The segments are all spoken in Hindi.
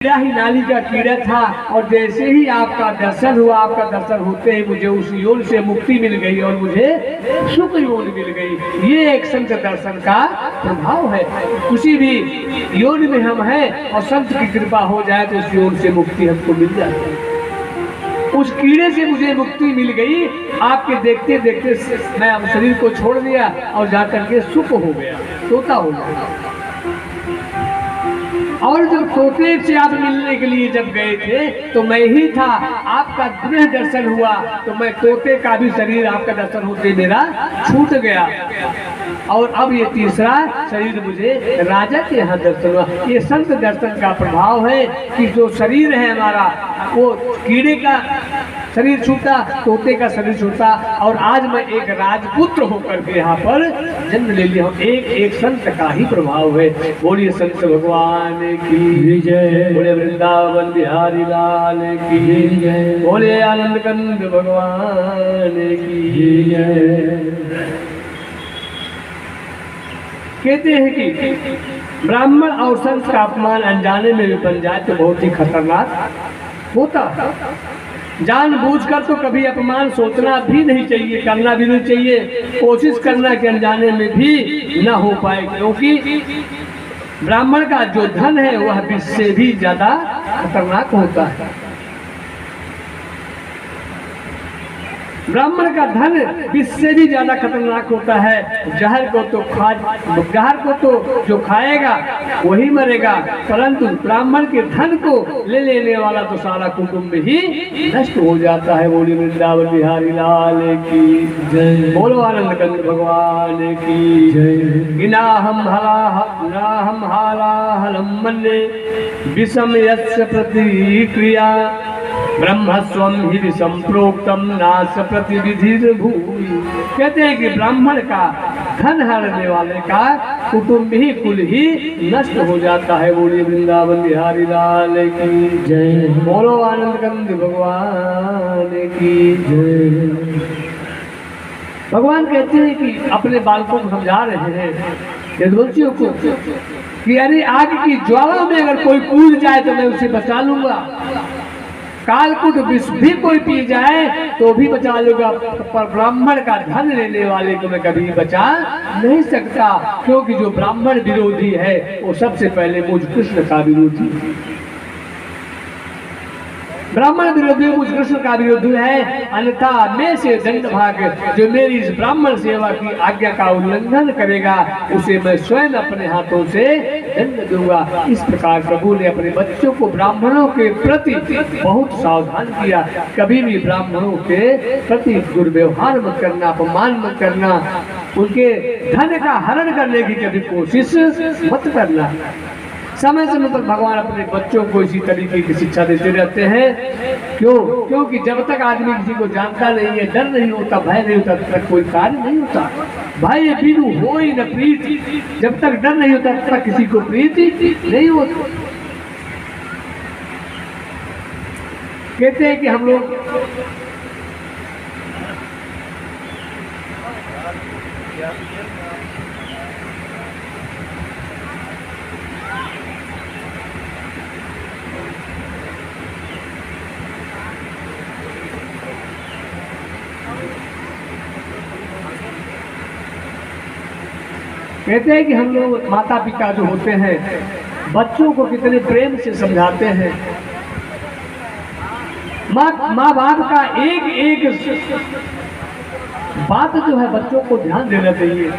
कीड़ा ही नाली का कीड़ा था और जैसे ही आपका दर्शन हुआ, आपका दर्शन होते ही मुझे उस योन से मुक्ति मिल गई और मुझे सुख योन मिल गई। ये एक संत दर्शन का प्रभाव है। किसी भी योन में हम हैं और संत की कृपा हो जाए तो उस योन से मुक्ति हमको मिल जाती है। उस कीड़े से मुझे मुक्ति मिल गई। आपके देखते देखते मैं अब शरीर को छोड़ दिया और जाकर के सुख हो गया, तोता हो गया। और जब तोते से आप मिलने के लिए जब गए थे तो मैं ही था, आपका दृढ़ दर्शन हुआ तो मैं तोते का भी शरीर आपका दर्शन होते मेरा छूट गया। और अब ये तीसरा शरीर मुझे राजा के यहाँ दर्शन हुआ। ये संत दर्शन का प्रभाव है कि जो शरीर है हमारा वो कीड़े का शरीर छूटा, तोते का शरीर छूटा और आज मैं एक राजपुत्र होकर के यहाँ पर जन्म ले लिया हूँ। एक एक संत का ही प्रभाव है। बोलिए संत भगवान की जय, बोले वृंदावन बिहारी लाल की जय, बोले आनंद कंद भगवान की जय। कहते हैं कि ब्राह्मण और संत का अपमान अनजाने में भी बन जाए तो बहुत ही खतरनाक होता है। जानबूझकर तो कभी अपमान सोचना भी नहीं चाहिए, करना भी नहीं चाहिए। कोशिश करना कि अनजाने में भी न हो पाए, क्योंकि ब्राह्मण का जो धन है वह विष से भी ज्यादा खतरनाक होता है। ब्राह्मण का धन विष से भी ज्यादा खतरनाक होता है। जहर को तो जो खाएगा वही मरेगा, परंतु ब्राह्मण के धन को ले लेने वाला तो सारा कुटुंब ही नष्ट हो जाता है। बोली वृंदावन बिहारी लाल की जय, बोलो आनंद कंद भगवान की जय। ना हम हाला हलम मन्ये विषम यस्य प्रतिक्रिया ब्रह्मस्वम ही विषम प्रोक्तम नाश प्रतिविधि भूमि। कहते हैं कि ब्राह्मण का धन हरने वाले का कुटुंब ही कुल ही नष्ट हो जाता है। बोलिए वृंदावन बिहारी लाल की जय, बोलो आनंद कंद भगवान की जय। भगवान कहते हैं कि अपने बालकों को समझा रहे हैं, यदुवंशियों को, कि अरे आग की ज्वाला में अगर कोई कूद जाए तो मैं उसे बचा लूंगा। कालकूट विष भी कोई पी जाए तो भी बचा लूंगा, पर ब्राह्मण का धन लेने वाले को मैं कभी बचा नहीं सकता, क्योंकि जो ब्राह्मण विरोधी है वो सबसे पहले मुझ कृष्ण का विरोधी है। ब्राह्मण विरोधी मुझ कृष्ण का विरोधी है, अन्यथा मैं से दंड भाग जो मेरी इस ब्राह्मण सेवा की आज्ञा का उल्लंघन करेगा उसे मैं स्वयं अपने हाथों से दंड दूंगा। इस प्रकार प्रभु ने अपने बच्चों को ब्राह्मणों के प्रति बहुत सावधान किया। कभी भी ब्राह्मणों के प्रति दुर्व्यवहार मत करना, अपमान मत करना, उनके धन का हरण करने की कभी कोशिश मत करना। समय समय पर भगवान अपने बच्चों को इसी तरीके की शिक्षा देते रहते हैं। क्योंकि जब तक आदमी किसी को जानता नहीं है, डर नहीं होता, भय नहीं होता, तब तक कोई कार्य नहीं होता। भय बिनु होई न प्रीति, जब तक डर नहीं होता तब तक किसी को प्रीति नहीं होती। कहते हैं कि हम लोग कहते हैं कि हम लोग माता पिता जो होते हैं बच्चों को कितने प्रेम से समझाते हैं। माँ बाप का एक एक बात जो है बच्चों को ध्यान देना चाहिए।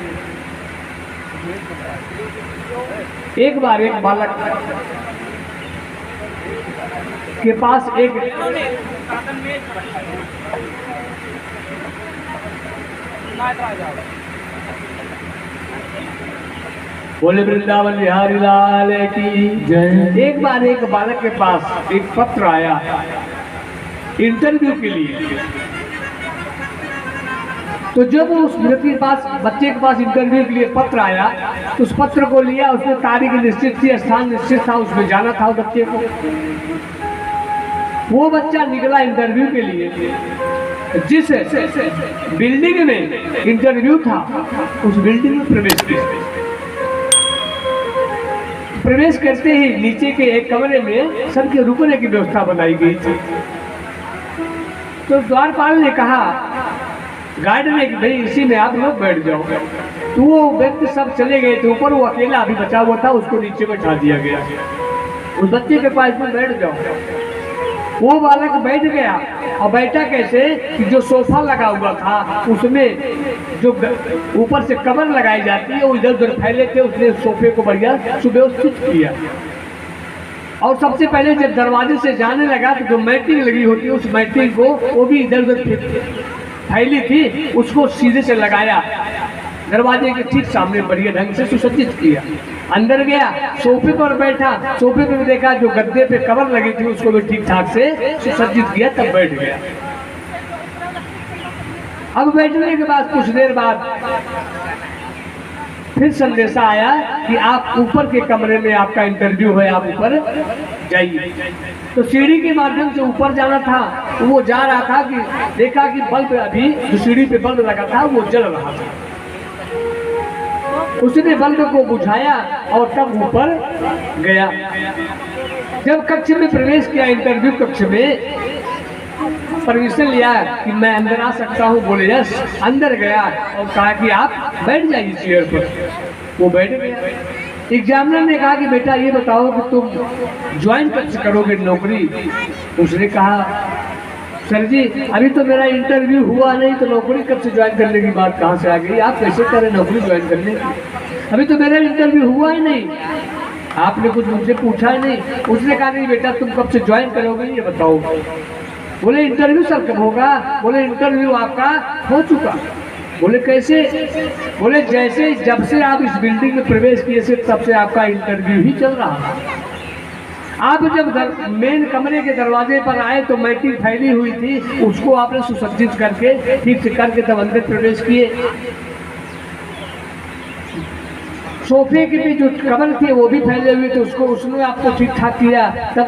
एक बार एक बालक के पास एक बोले वृंदावन बिहारी लाल की जय। एक बार एक बालक के पास एक पत्र आया इंटरव्यू के लिए। तो जब उस बच्चे के पास इंटरव्यू के लिए पत्र आया तो उस पत्र को लिया, उसमें तारीख निश्चित थी, स्थान निश्चित था, उसमें जाना था बच्चे को। वो बच्चा निकला इंटरव्यू के लिए। जिस बिल्डिंग में इंटरव्यू था उस बिल्डिंग में प्रवेश किया। प्रवेश करते ही नीचे के एक कमरे में सबके रुकने की व्यवस्था बनाई गई थी। तो द्वारपाल ने कहा गार्ड ने कि भाई इसी में आप लोग बैठ जाओ। तो वो व्यक्ति सब चले गए थे ऊपर, वो अकेला अभी बचा हुआ था, उसको नीचे बैठा दिया गया। उस बच्चे के पास में बैठ जाओ। वो बालक बैठ गया और बैठा कैसे कि जो सोफा लगा हुआ था उसमें जो ऊपर से कवर लगाई जाती है वो इधर उधर फैले थे, उसने सोफे को बढ़िया सुव्यवस्थित किया। और सबसे पहले जब दरवाजे से जाने लगा तो जो मैटिंग लगी होती है उस मैटिंग को वो भी इधर उधर फैली थी, उसको सीधे से लगाया, दरवाजे के ठीक सामने बढ़िया ढंग से सुसज्जित किया। अंदर गया, सोफे पर बैठा, सोफे पर देखा जो गद्दे पे कवर लगी थी उसको भी ठीक ठाक से सुसज्जित किया, तब बैठ गया। अब बैठने के बाद कुछ देर बाद फिर संदेशा आया कि आप ऊपर के कमरे में आपका इंटरव्यू है, आप ऊपर जाइए। तो सीढ़ी के माध्यम से ऊपर जाना था, तो वो जा रहा था कि देखा कि बल्ब अभी जो सीढ़ी पे बल्ब लगा था वो जल रहा था। उसने बल्ब को बुझाया और तब ऊपर गया। जब कक्ष में प्रवेश किया, इंटरव्यू कक्ष में परमिशन लिया कि मैं अंदर आ सकता हूँ, बोले यस। अंदर गया और कहा कि आप बैठ जाइए चेयर पर। वो बैठ गया। एग्जामिनर ने कहा कि बेटा ये बताओ कि तुम ज्वाइन कब करोगे नौकरी। उसने कहा सर जी अभी तो मेरा इंटरव्यू हुआ नहीं, तो नौकरी कब से ज्वाइन करने की बात कहाँ से आ गई? आप कैसे करें नौकरी ज्वाइन करने की? अभी तो मेरा इंटरव्यू हुआ ही नहीं, आपने कुछ मुझसे पूछा ही नहीं। उसने कहा नहीं बेटा तुम कब से ज्वाइन करोगे ये बताओ। बोले इंटरव्यू सर कब होगा? बोले इंटरव्यू आपका हो चुका। बोले कैसे? बोले जैसे जब से आप इस बिल्डिंग में प्रवेश किए से तब से आपका इंटरव्यू ही चल रहा है। आप जब मेन कमरे के दरवाजे पर आए तो मैटिंग फैली हुई थी, उसको आपने सुसज्जित करके ठीक से करके तब अंदर प्रवेश किए। सोफे के भी जो कवर थे वो भी फैले हुए थे, उसको उसने आपको ठीक ठाक किया, तब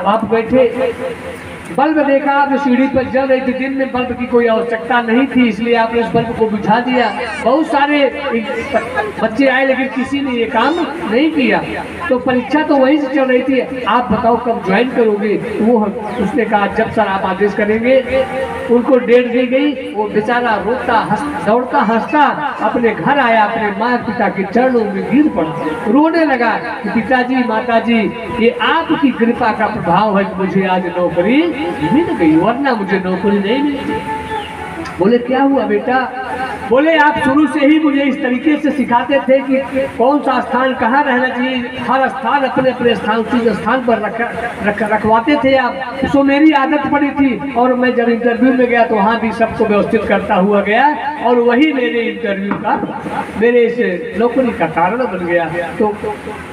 आप बैठे। बल्ब देखा आपने सीढ़ी पर जल रही थी, दिन में बल्ब की कोई आवश्यकता नहीं थी, इसलिए आपने उस बल्ब को बुझा दिया। बहुत सारे बच्चे आए लेकिन किसी ने ये काम नहीं किया। तो परीक्षा तो वहीं से चल रही थी, आप बताओ कब ज्वाइन करोगे? वो उसने कहा जब सर आप आदेश करेंगे। उनको डेट दी गई। वो बेचारा रोता दौड़ता हंसता अपने घर आया, अपने माँ पिता के चरणों में गिर पड़ा, रोने लगा कि पिताजी माताजी ये आपकी कृपा का प्रभाव है कि मुझे आज नौकरी मिल गई, वरना मुझे नौकरी नहीं मिलती। बोले क्या हुआ बेटा? बोले आप शुरू से ही मुझे इस तरीके से सिखाते थे कि कौन सा स्थान कहाँ रहना चाहिए, हर स्थान अपने अपने स्थान उसी स्थान पर रखवाते थे आप। तो मेरी आदत पड़ी थी और मैं जब इंटरव्यू में गया तो वहाँ भी सबको व्यवस्थित करता हुआ गया और वही मेरे इंटरव्यू का, मेरे इस नौकरी का कारण बन गया। तो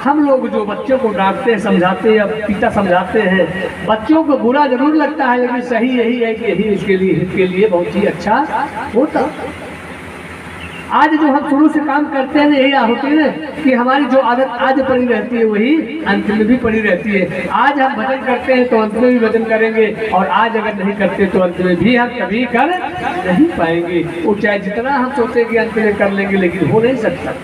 हम लोग जो बच्चों को डांटते हैं, समझाते हैं, पिता समझाते हैं, बच्चों को बुरा जरूर लगता है लेकिन सही यही है कि यही इसके लिए बहुत ही अच्छा होता। आज जो हम शुरू से काम करते हैं यही होती है ना कि हमारी जो आदत आज पड़ी रहती है वही अंत में भी पड़ी रहती है। आज हम भजन करते हैं तो अंत में भी भजन करेंगे, और आज अगर नहीं करते तो अंत में भी हम कभी कर नहीं पाएंगे। वो चाहे जितना हम सोचें कि अंत में कर लेंगे लेकिन हो नहीं सकता।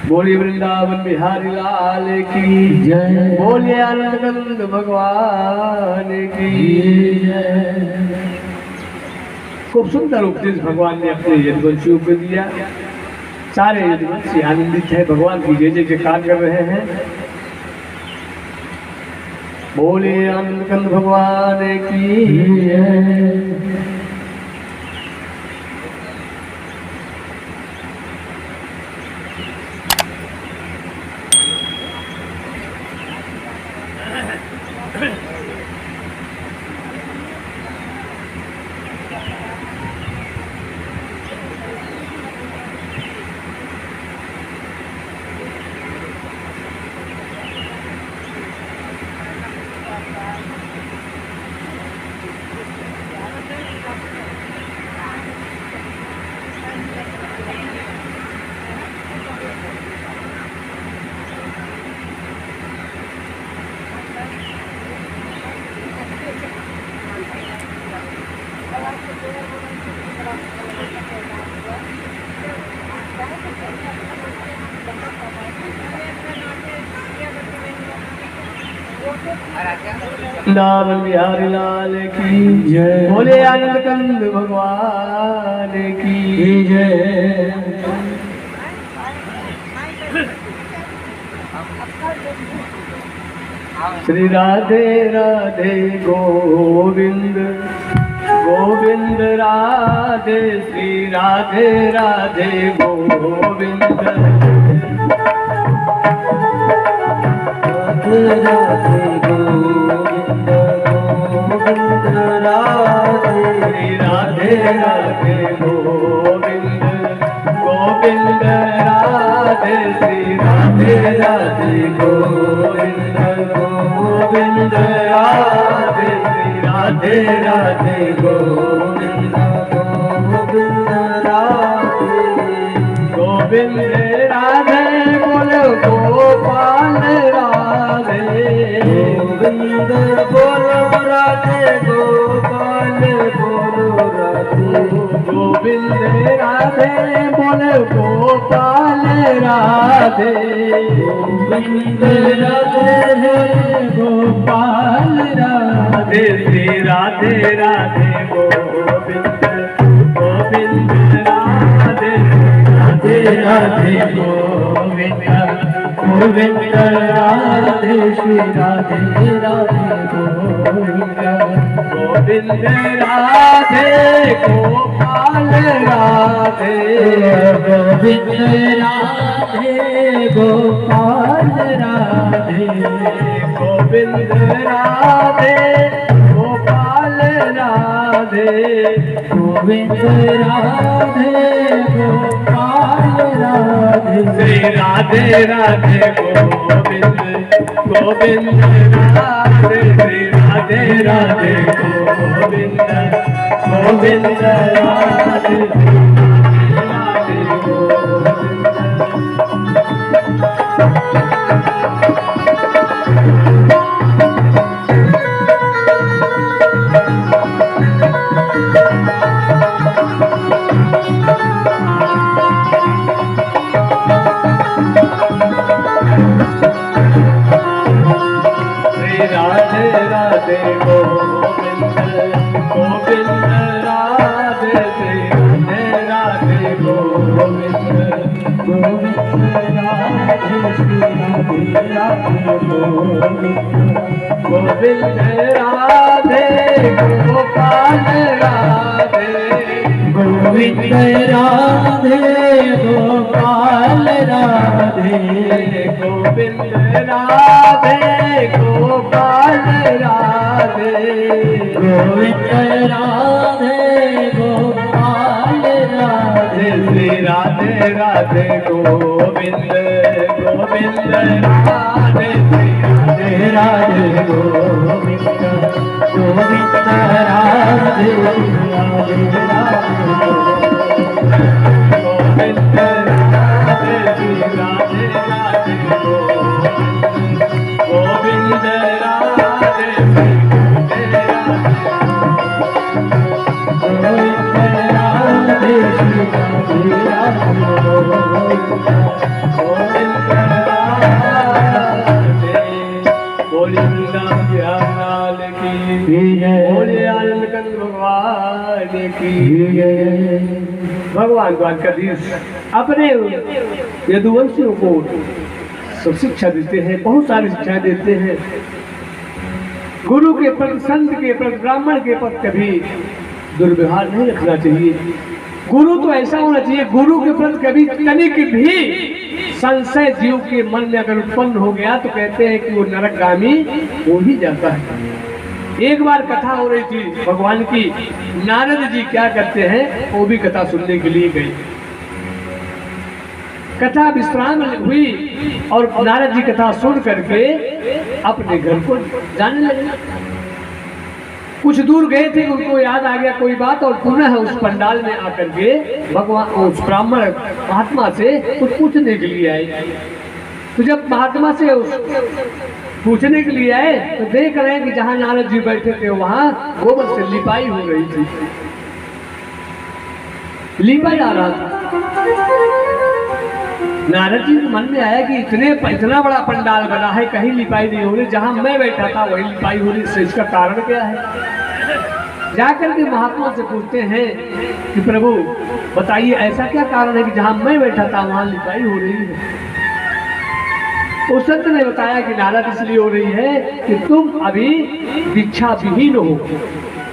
बोलिए वृंदावन बिहारी लाल की जय, बोलिए आनंद भगवान की जय। खूब सुंदर उपदेश भगवान ने अपने यदुवंशियों को दिया। सारे यदुवंशी आनंदित है, भगवान की जय जय जयकार कर रहे हैं। बोलिए आनंद भगवान की जय। नाम बिहारी लाल की जय। बोले आनंद कंद भगवान की जय। श्री राधे राधे गोविंद गोविंद राधे, श्री राधे राधे गोविंद राधे गोविंद गोविंद राधे, श्री राधे राधे गोविंद गोविंद राधे, श्री राधे राधे गोविंद गोविंद राधे, श्री राधे राधे गोविंद गोविंद राधे। गोविंद राधे बोलो गोपाल राधे, गोविंद बोलो राधे गोपाल बोलो राधे, गोविंद राधे बोलो गोपाल राधे, गोविंद राधे गोपाल राधे, श्री राधे राधे गोविंद गोविंद राधे, राधे राधे गोविंद गोविंद राधे, श्री राधे राधे गोविंद गोविंद राधे गोपाल राधे, गोविंद राधे गोपाल राधे, गोविंद राधे गोपाल राधे, गोविंद राधे गोपाल राधे, श्री राधे राधे गोविंद गोविंद राधे, श्री राधे राधे गोविंद गोविंद राधे, राधे राधे गोविंद गोविंद राधे, राधे राधे गोविंद गोविंद राधे, श्री राधे राधे गोविंद राधे गोपाल राधे, गोविंद राधे गोपाल राधे, गोविंद राधे गोपाल राधे, गोविंद राधे गोपाल राधे, श्री राधे राधे गोविंद गोविंद राधे, श्री राधे राधे गोविंद गोविंद राधे, राधे राधे गोविंद राधे, श्री राधे राधे गोविंद राधे, बोले आनंद कंद भगवान की भगवान द्वारकाधीश अपने यदुवंशियों को सब शिक्षा देते हैं, बहुत सारी शिक्षा देते हैं। गुरु के प्रति, संत के प्रति, ब्राह्मण के प्रति कभी दुर्व्यवहार नहीं रखना चाहिए। गुरु तो ऐसा होना चाहिए, गुरु के प्रति कभी तनिक भी संशय जीव के मन में अगर उत्पन्न हो गया तो कहते हैं कि वो नरकगामी हो ही जाता है। एक बार कथा हो रही थी भगवान की, नारद जी क्या करते हैं, वो भी कथा सुनने के लिए गए। कथा विश्राम हुई और नारद जी कथा सुन करके अपने घर को जाने लगे। कुछ दूर गए थे, उनको याद आ गया कोई बात और पुनः उस पंडाल में आकर के भगवान उस ब्राह्मण महात्मा से कुछ पूछने के लिए आए। तो जब महात्मा से पूछने के लिए आए तो देख रहे हैं कि जहां नारद जी बैठे थे वहां गोबर से लिपाई हो रही थी, लीपा जा रहा था। नारद जी के मन में आया कि इतना बड़ा पंडाल बना है, कहीं लिपाई नहीं हो रही, जहां मैं बैठा था वही लिपाई हो रही, इससे इसका कारण क्या है। जाकर के महात्मा से पूछते हैं कि प्रभु बताइए ऐसा क्या कारण है कि जहां मैं बैठा था वहां लिपाई हो रही है। उस संत ने बताया कि नारद इसलिए हो रही है कि तुम अभी दीक्षा विहीन हो,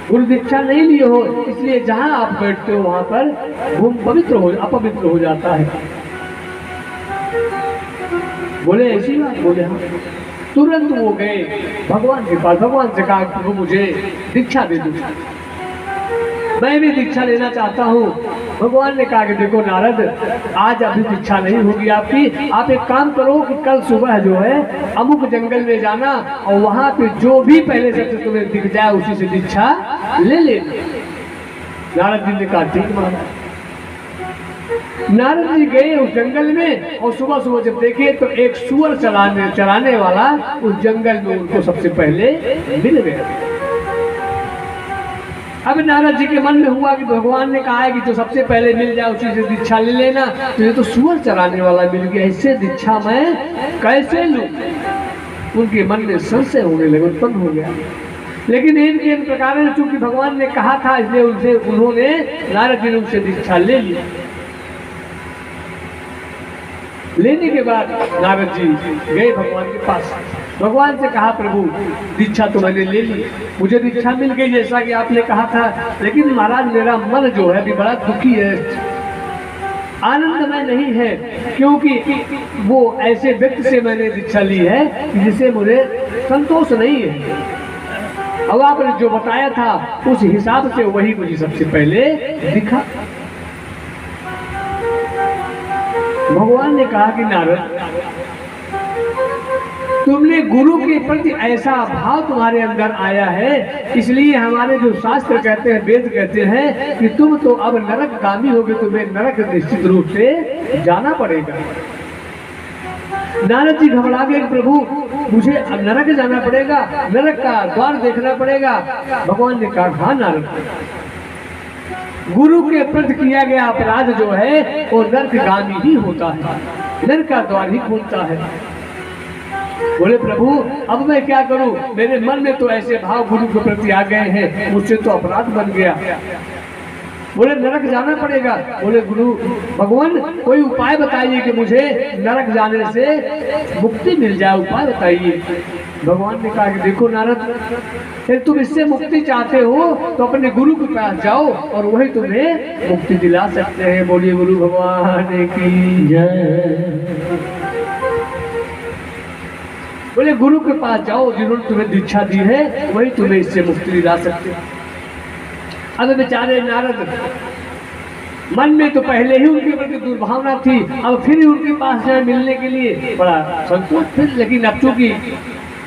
गुरु दीक्षा नहीं लिए हो, इसलिए जहां आप बैठते हो वहां पर भूमि अपवित्र हो जाता है। बोले ऐसी बात? बोले हाँ। तुरंत वो गए भगवान के पास, भगवान से कहा प्रभु मुझे दीक्षा दे दो, मैं भी दीक्षा लेना चाहता हूँ। भगवान ने कहा कि देखो नारद, आज अभी दीक्षा नहीं होगी आपकी, आप एक काम करो कि कल सुबह जो है अमुक जंगल में जाना और वहां पे जो भी पहले से तुम्हें दिख जाए उसी से दीक्षा ले लेना। नारद जी ने कहा ठीक माना। नारद जी गए उस जंगल में और सुबह सुबह जब देखे तो एक सुअर चराने वाला उस जंगल में उनको सबसे पहले मिल गया। अब नारद जी के मन में हुआ कि भगवान ने कहा है कि जो सबसे पहले मिल जाए उसी से दीक्षा ले लेना, तो ये तो सुअर चराने वाला मिल गया, इससे दीक्षा मैं कैसे लूं। उनके मन में संशय होने लगे, उत्पन्न हो गया। लेकिन इन प्रकार से चूंकि भगवान ने कहा था इसलिए उन्होंने नारद जी ने उनसे दीक्षा ले ली। लेने के बाद नारद जी गए भगवान के पास, भगवान से कहा प्रभु दीक्षा तो मैंने ले ली, मुझे दीक्षा मिल गई जैसा कि आपने कहा था, लेकिन महाराज मेरा मन जो है अभी बड़ा दुखी है, आनंदमय नहीं है, क्योंकि वो ऐसे व्यक्ति से मैंने दीक्षा ली है जिसे मुझे संतोष नहीं है। अब आपने जो बताया था उस हिसाब से वही मुझे सबसे पहले दिखा। भगवान ने कहा कि नारद तुमने गुरु के प्रति ऐसा भाव तुम्हारे अंदर आया है, इसलिए हमारे जो शास्त्र कहते हैं, वेद कहते हैं कि तुम तो अब नरकगामी होगे, तुम्हें नरक निश्चित रूप से जाना पड़ेगा। नारद जी घबरा गए, प्रभु मुझे नरक जाना पड़ेगा, नरक का द्वार देखना पड़ेगा। भगवान ने कहा हाँ नारद, गुरु के प्रति किया गया अपराध जो है वो नरकगामी ही होता है, नरक का द्वार ही खोलता है। बोले प्रभु अब मैं क्या करूं, मेरे मन में तो ऐसे भाव गुरु के प्रति आ गए हैं, मुझसे तो अपराध बन गया। बोले नरक जाना पड़ेगा। बोले गुरु भगवान कोई उपाय बताइए कि मुझे नरक जाने से मुक्ति मिल जाए, उपाय बताइए। भगवान ने कहा कि देखो नारद, फिर तुम इससे मुक्ति चाहते हो तो अपने गुरु के पास जाओ और वही तुम्हें मुक्ति दिला सकते हैं। बोलिए गुरु भगवान की जय। बोले गुरु के पास जाओ, जिन्होंने तुम्हें दीक्षा दी है वही तुम्हें इससे मुक्ति दिला सकते हैं। अब बेचारे नारद मन में तो पहले ही उनके प्रति दुर्भावना थी, अब फिर उनके पास जाए मिलने के लिए बड़ा संकोच फिर, लेकिन अब चूंकि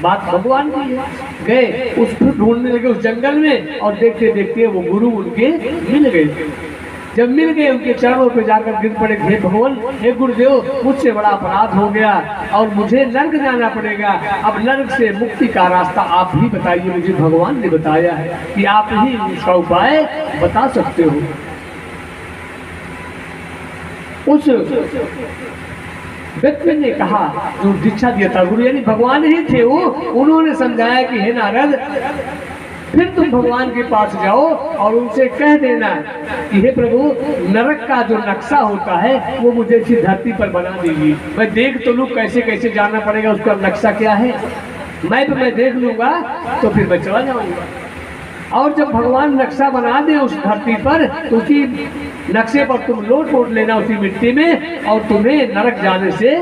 बात भगवान की है, गए उस ढूंढने लगे उस जंगल में और देखते देखते वो गुरु उनके मिल गए। जब मिल गए उनके चरणों पे जाकर गिर पड़े, हे भगवान, हे गुरुदेव, मुझसे बड़ा अपराध हो गया और मुझे नरक जाना पड़ेगा, अब नरक से मुक्ति का रास्ता आप ही बताइए। मुझे भगवान ने बताया है कि आप ही उसका उपाय बता सकते हो। उस व्यक्ति ने कहा, जो दीक्षा दिया था गुरु यानी भगवान ही थे वो, उन्होंने समझाया कि हे नारद, फिर तुम भगवान के पास जाओ और उनसे कह देना कि हे प्रभु, नरक का जो नक्शा होता है वो मुझे इसी धरती पर बना दीजिए, मैं देख तो लूँ कैसे कैसे जाना पड़ेगा, उसका नक्शा क्या है, मैप मैं देख लूंगा तो फिर मैं चला जाऊंगा। और जब भगवान नक्शा बना दे उस धरती पर तो उसी नक्शे पर तुम लोट लेना उसी मिट्टी में और तुम्हें नरक जाने से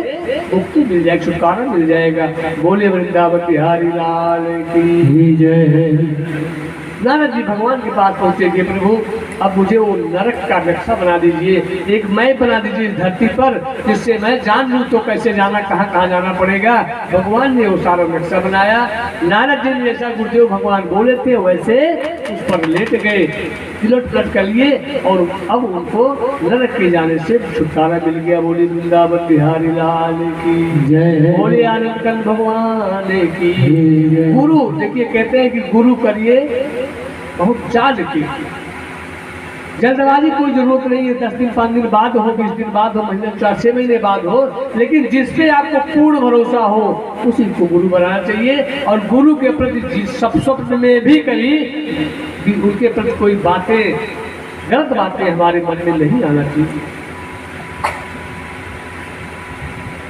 मुक्ति मिल जाएगी, छुटकारा मिल जाएगा। बोले वृंदावन बिहारी लाल की जय। नारद जी भगवान के पास पहुंचेंगे, प्रभु अब मुझे वो नरक का नक्शा बना दीजिए, एक मैप बना दीजिए इस धरती पर, जिससे मैं जान लूँ तो कैसे जाना, कहाँ जाना पड़ेगा। भगवान ने वो सारा नक्शा बनाया। नारद जी ने जैसा गुरुदेव भगवान बोले थे वैसे उस पर लेट गए, तिलट पलट कर लिए और अब उनको नरक के जाने से छुटकारा मिल गया। बोले वृंदावन बिहारी लाल की जय। बोले आनंद कंद भगवान की जय। गुरु देखिए कहते हैं कि गुरु करिए बहुत चाल की, जल्दबाजी कोई जरूरत नहीं है, 10 दिन 5 दिन बाद हो, 20 दिन बाद हो, महीने 4-6 महीने बाद हो, लेकिन जिस पे आपको पूर्ण भरोसा हो उसी को गुरु बनाना चाहिए। और गुरु के प्रति सब स्वप्न में भी कभी उनके प्रति कोई बातें, गलत बातें हमारे मन में नहीं आना चाहिए।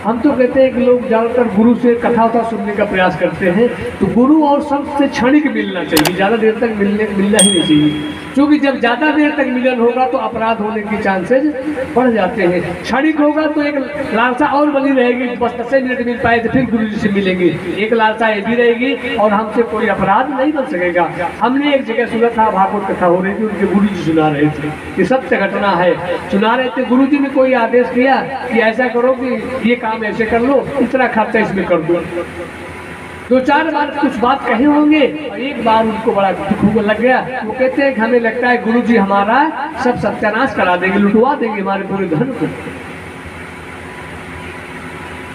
हम तो कहते हैं कि लोग ज़्यादातर गुरु से कथा वथा सुनने का प्रयास करते हैं, तो गुरु और सबसे क्षणिक मिलना चाहिए, ज़्यादा देर तक मिलना ही नहीं चाहिए, क्योंकि जब ज़्यादा देर तक मिलन होगा तो अपराध होने के चांसेस बढ़ जाते हैं। क्षणिक होगा तो एक लालसा और बनी रहेगी, बस 10 मिनट मिल पाए तो फिर गुरु जी से मिलेंगे, एक लालसा ये भी रहेगी और हमसे कोई अपराध नहीं बन सकेगा। हमने एक जगह सुना था, भागवत कथा हो रही थी, उनके गुरु जी सुना रहे थे, ये सत्य घटना है, सुना रहे थे। गुरु जी ने कोई आदेश दिया कि ऐसा करो कि ये काम ऐसे कर लो, इतना खर्चा इसमें कर दो। 2-4 बार कुछ बात कहे होंगे और एक बार उनको बड़ा दुख लग गया। वो कहते हैं कि हमें लगता है गुरुजी हमारा सब सत्यानाश करा देंगे, लुटवा देंगे हमारे पूरे धन को।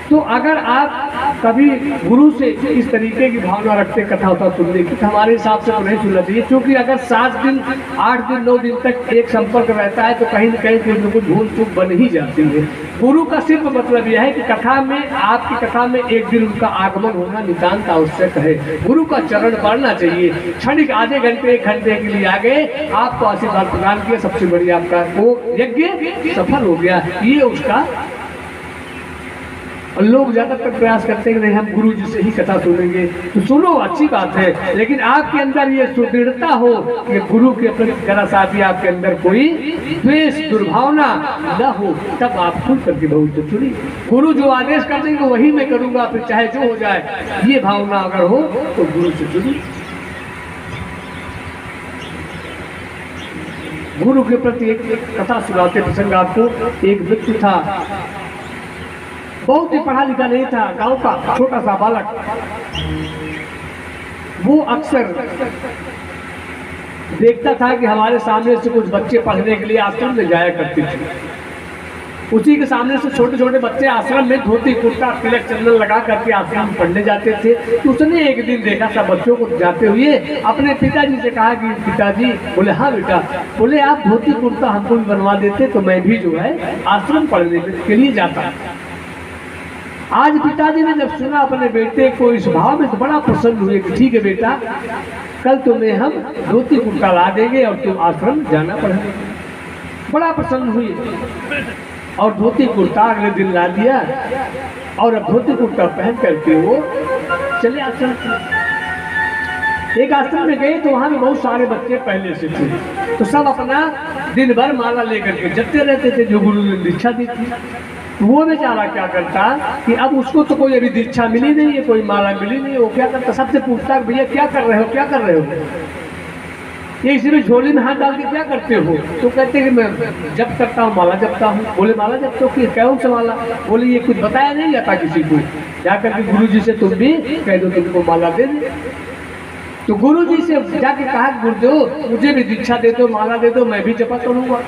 तो अगर आप कभी गुरु से इस तरीके की भावना रखते कथा होता सुनने की, तो हमारे हिसाब से तो नहीं सुनना चाहिए, क्योंकि अगर 7 दिन 8 दिन 9 दिन तक एक संपर्क रहता है तो कहीं न कहीं कुछ न कुछ भूल चूक बन ही जाती है। गुरु का सिर्फ मतलब यह है कि कथा में, आपकी कथा में एक दिन उनका आगमन होना नितांत आवश्यक है। गुरु का चरण पढ़ना चाहिए, क्षणिक आधे घंटे 1 घंटे के लिए आ गए, आपको आशीर्वाद प्रदान किया, सबसे बड़ी आपका वो यज्ञ सफल हो गया, ये उसका। और लोग ज़्यादातर प्रयास करते हैं कि नहीं हम गुरु जी से ही कथा सुनेंगे, तो सुनो अच्छी बात है, लेकिन आपके अंदर ये सुदृढ़ता हो कि गुरु के प्रति जरा सा भी आपके अंदर कोई द्वेष दुर्भावना न हो, तब आप खुल करके बहुत सुनिए। गुरु जो आदेश कर देंगे वही मैं करूँगा, फिर चाहे जो हो जाए, ये भावना अगर हो तो गुरु से सुनिए। गुरु के प्रति एक कथा सुनाते प्रसंग आपको। एक व्यक्ति था, बहुत ही पढ़ा लिखा नहीं था, गांव का छोटा सा बालक। वो अक्सर देखता था कि हमारे सामने से कुछ बच्चे पढ़ने के लिए आश्रम में जाया करते थे। उसी के सामने से छोटे छोटे बच्चे आश्रम में धोती कुर्ता तिलक चंदन लगा करके आश्रम में पढ़ने जाते थे। तो उसने एक दिन देखा सब बच्चों को जाते हुए, अपने पिताजी से कहा कि पिताजी, बोले हाँ बेटा, बोले आप धोती कुर्ता हमको भी बनवा देते तो मैं भी जो है आश्रम पढ़ने के लिए जाता। आज पिताजी ने जब सुना अपने बेटे को इस भाव में तो बड़ा प्रसन्न हुए कि ठीक है बेटा, कल तुम्हें हम धोती कुर्ता ला देंगे और तुम आश्रम जाना पड़ेगा। बड़ा प्रसन्न हुए और धोती कुर्ता अगले दिन ला दिया और अब धोती कुर्ता पहन करके वो चले आश्रम। एक आश्रम में गए तो वहाँ में बहुत सारे बच्चे पहले से थे, तो सब अपना दिन भर माला लेकर के जपते रहते थे जो गुरु ने दीक्षा दी थी। वो बेचारा क्या करता कि अब उसको तो कोई अभी दीक्षा मिली नहीं है, कोई माला मिली नहीं है, वो क्या करता, सबसे पूछता भैया क्या कर रहे हो, क्या कर रहे हो, ये इसी में झोली में हाथ डाल के क्या करते हो। तो कहते कि मैं जप करता हूँ, माला जपता हूँ। बोले माला जपते हो कि कौन सा माला। बोले ये कुछ बताया नहीं जाता किसी को, जाकर के गुरु जी से तुम भी कह दो तुमको माला दे दे। तो गुरु जी से जाके कहा गुरुदेव मुझे भी दीक्षा दे दो, माला दे दो, मैं भी जपा करूँगा।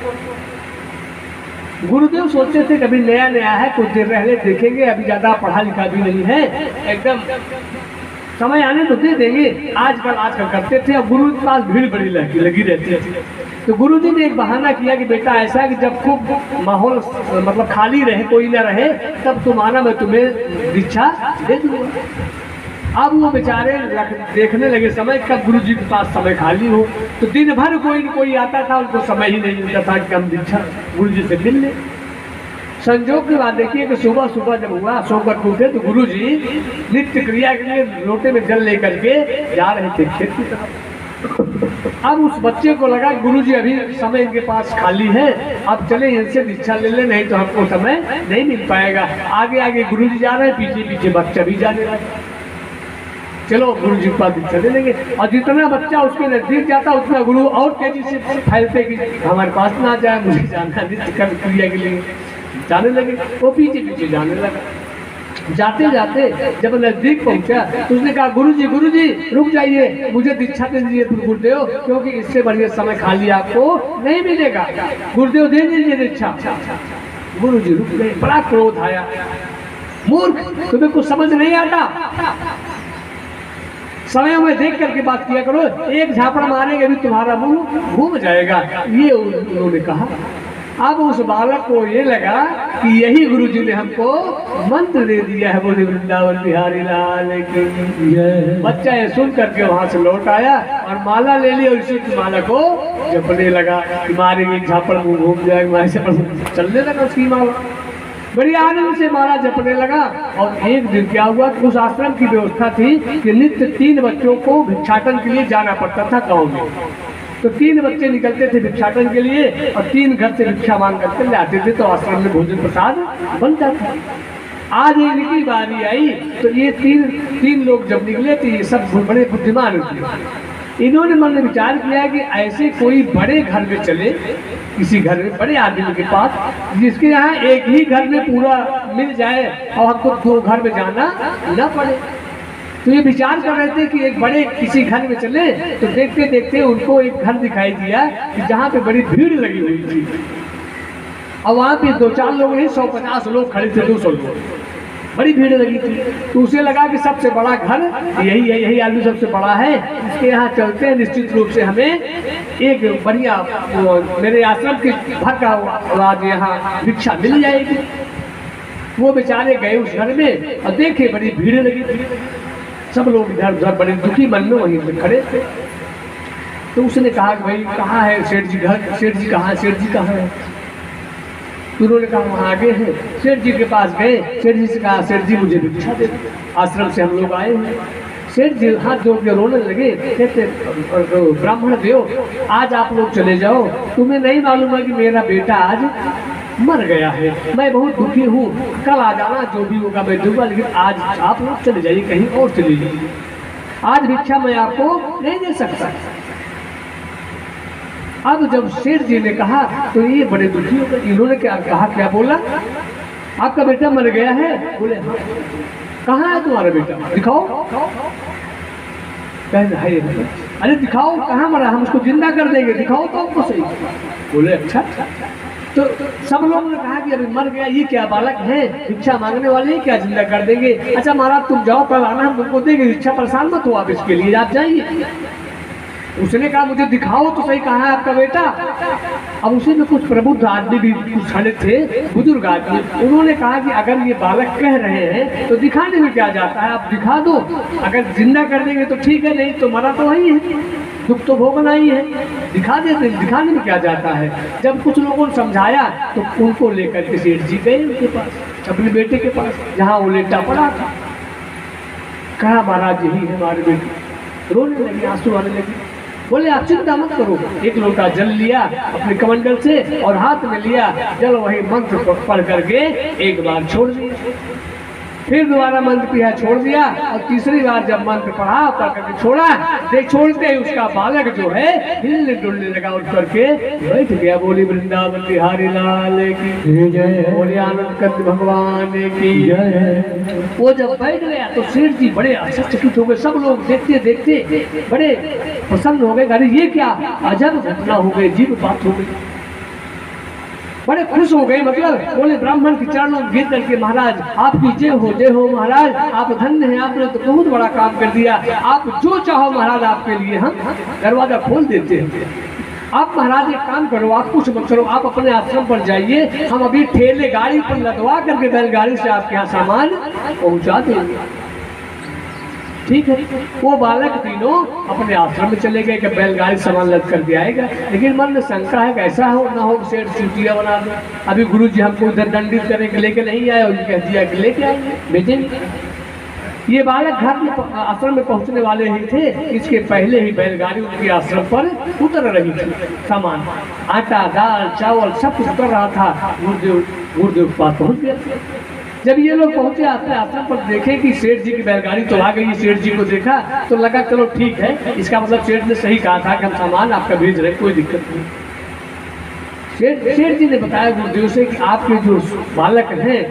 गुरुदेव सोचते थे कभी नया नया है, कुछ देर रहने देखेंगे, अभी ज्यादा पढ़ा लिखा भी नहीं है, एकदम समय आने तो दे देंगे। आजकल करते थे और गुरु के पास भीड़ बड़ी लगी रहती है। तो गुरु जी ने एक बहाना किया कि बेटा ऐसा है कि जब खूब माहौल मतलब खाली रहे, कोई ना रहे, तब तुम आना, मैं तुम्हें दीक्षा दे दूंगा। अब वो बेचारे देखने लगे समय कब गुरु जी के पास समय खाली हो, तो दिन भर कोई न कोई आता था, उनको समय ही नहीं मिलता था कि हम दीक्षा गुरु जी से मिल लें। संजोग की बात देखिए कि सुबह सुबह जब हुआ, सोकर उठे तो गुरु जी नित्य क्रिया के लिए लोटे में जल लेकर के जा रहे थे खेत की तरफ। अब उस बच्चे को लगा गुरु जी अभी समय इनके पास खाली है, अब चले इनसे दीक्षा ले ले, नहीं तो हमको समय नहीं मिल पाएगा। आगे आगे गुरु जी जा रहे हैं, पीछे पीछे बच्चा भी जाने लगा। चलो गुरु जी के पास दीक्षा ले लेंगे, और जितना बच्चा उसके नजदीक जाता उतना गुरु और तेजी से फैलते कि हमारे पास ना जाए, मुझे जाना नित्य कर्म क्रिया के लिए जाने लगे। वो पीछे पीछे जाने लगा। जाते जाते जब नजदीक पहुंचा तो उसने कहा गुरु जी रुक जाइए, मुझे दीक्षा दे दीजिए गुरुदेव, क्योंकि इससे बढ़िया समय खाली आपको नहीं मिलेगा, गुरुदेव दे दीजिए दीक्षा। गुरु जी रुक गए, बड़ा क्रोध आया, मूर्ख तुम्हें कुछ समझ नहीं आता, समय में देख करके बात किया करो, एक झापड़ मारेंगे भी तुम्हारा मुंह घूम जाएगा, ये उन्होंने कहा। अब उस बालक को ये लगा कि यही गुरुजी ने हमको मंत्र दे दिया है, बोले वृंदावन बिहारी लाल की जय। बच्चा ये सुन करके वहां से लौट आया और माला ले ली और इसी की माला को जपने लगा कि मारेंगे झापड़ मुंह घूम जाएगा, चलने लगा उसकी माला, बड़ी आनंद से माला जपने लगा। और एक दिन क्या हुआ कि उस आश्रम की व्यवस्था थी कि नित्य 3 बच्चों को भिक्षाटन के लिए जाना पड़ता था गाँव में। तो 3 बच्चे निकलते थे भिक्षाटन के लिए और 3 घर से भिक्षा मांग करके ले आते थे, तो आश्रम में भोजन प्रसाद बनता था। आज इनकी बारी आई तो ये तीन लोग जब निकले तो ये सब बड़े बुद्धिमान निकले। इन्होंने मन में विचार किया कि ऐसे कोई बड़े घर में चले, किसी घर में बड़े आदमी के पास जिसके यहाँ एक ही घर में पूरा मिल जाए और हमको 2 घर में जाना न पड़े। तो ये विचार कर रहे थे कि एक बड़े किसी घर में चले, तो देखते देखते उनको एक घर दिखाई दिया कि जहाँ पे बड़ी भीड़ लगी हुई थी और वहाँ पे 2-4 लोग नहीं, 150 लोग खड़े थे, 200 लोग, बड़ी भीड़ लगी थी। तो उसे लगा कि सबसे बड़ा घर यही है, यही आदमी सबसे बड़ा है, इसके यहाँ चलते हैं, निश्चित रूप से हमें एक बढ़िया मेरे आश्रम के भर का आज यहाँ भिक्षा मिल जाएगी। वो बेचारे गए उस घर में और देखे बड़ी भीड़ लगी थी, सब लोग इधर उधर बड़े दुखी मन में वहीं पे खड़े थे। तो उसने कहा कि भाई कहाँ है सेठ जी घर, सेठ जी कहाँ है, सेठ जी कहाँ है? तो उन्होंने कहा वहाँ आगे है। सेठ जी के पास गए, सेठ जी से कहा सेठ जी मुझे भिक्षा दे दो, आश्रम से हम लोग आए हैं। सेठ जी हाथ जोड़ के रोने लगे, कहते ब्राह्मण देव आज आप लोग चले जाओ, तुम्हें नहीं मालूम है कि मेरा बेटा आज मर गया है, मैं बहुत दुखी हूँ, कल आ जाना, जो भी होगा मैं दूंगा, लेकिन आज आप लोग चले जाइए, कहीं और चले जाइए, आज भिक्षा मैं आपको नहीं दे सकता। अब जब सेठ जी ने कहा तो ये बड़े दुखी हो गए। इन्होंने क्या कहा, क्या बोला, आपका बेटा मर गया है? बोले हाँ। कहाँ है तुम्हारा बेटा, दिखाओ। कह रहे अरे दिखाओ कहाँ मरा, हम उसको जिंदा कर देंगे, दिखाओ तो हमको सही। बोले अच्छा। तो सब लोगों ने कहा कि अभी मर गया, ये क्या बालक है, भिक्षा मांगने वाले क्या जिंदा कर देंगे? अच्छा महाराज तुम जाओ, कल आना, हम तुमको देंगे भिक्षा, परेशान मत हो आप, इसके लिए आप जाइए। उसने कहा मुझे दिखाओ तो सही कहाँ है आपका बेटा। अब उसी में कुछ प्रबुद्ध आदमी भी कुछ खड़े थे, बुजुर्ग आदमी, उन्होंने कहा कि अगर ये बालक कह रहे हैं तो दिखाने में क्या जाता है, आप दिखा दो, अगर जिंदा कर देंगे तो ठीक है, नहीं तो मरा तो वही है, दुख तो भोगना ही है, दिखा देते, दिखाने में क्या जाता है। जब कुछ लोगों ने समझाया तो उनको लेकर के सेठ जी गए उनके पास, अपने बेटे के पास, जहाँ वो लेटा पड़ा था। कहा महाराज यही है हमारे बेटे, रोने लगे, आंसू आने लगे। बोले आप चिंता मत करो, एक लोटा जल लिया अपने कमंडल से और हाथ में लिया जल, वही मंत्र पढ़ करके एक बार छोड़ दिया, फिर दोबारा मंत्र पिया, छोड़ दिया, और तीसरी बार जब मंत्र पढ़ा पढ़ करके छोड़ा, देख छोड़ते ही उसका बालक जो है हिलने डुलने लगा, उठ करके बैठ गया। बोली वृंदावन बिहारी लाल की जय, बोले आनंद कंद भगवान की जय। वो जब बैठ गया तो सेठ जी बड़े आश्चर्यचकित हो गए, सब लोग देखते देखते बड़े प्रसन्न हो गए, अरे ये क्या अजब घटना हो गई, जीव बात हो गई, बड़े खुश हो गए। मतलब बोले ब्राह्मण के चरणों में गिर करके महाराज आपकी जय हो महाराज, आप धन्य हैं, आपने तो बहुत बड़ा काम कर दिया, आप जो चाहो महाराज आपके लिए हम दरवाजा खोल देते हैं। आप महाराज एक काम करो, आप कुछ मत करो, आप अपने आश्रम पर जाइए, हम अभी ठेले गाड़ी पर लदवा करके बैलगाड़ी से आपके यहाँ सामान पहुँचा देंगे। ठीक है, वो बालक तीनों अपने आश्रम में चले गए कि बैलगाड़ी सामान लद कर दिया आएगा, लेकिन मन में शंका है कि ऐसा हो ना हो सेठ चूतिया बना दो, अभी गुरु जी हमको उधर दंडित करेंगे, लेके नहीं आए, उन्होंने कह दिया कि लेके आएंगे, भेजेंगे। ये बालक घर में आश्रम में पहुंचने वाले ही थे, इसके पहले ही बैलगाड़ी उनके आश्रम पर उतर रही थी, सामान आटा दाल चावल सब कुछ उतर रहा था। गुरुदेव के पास पहुंच गया। जब ये लोग पहुंचे अपने आश्रम पर, देखे कि सेठ जी की बैलगाड़ी तो आ गई, सेठ जी को देखा तो लगा चलो ठीक है, इसका मतलब सेठ ने सही कहा था कि हम सामान आपका भेज रहे, कोई दिक्कत नहीं। सेठ जी ने बताया गुरुदेव से कि आपके जो बालक हैं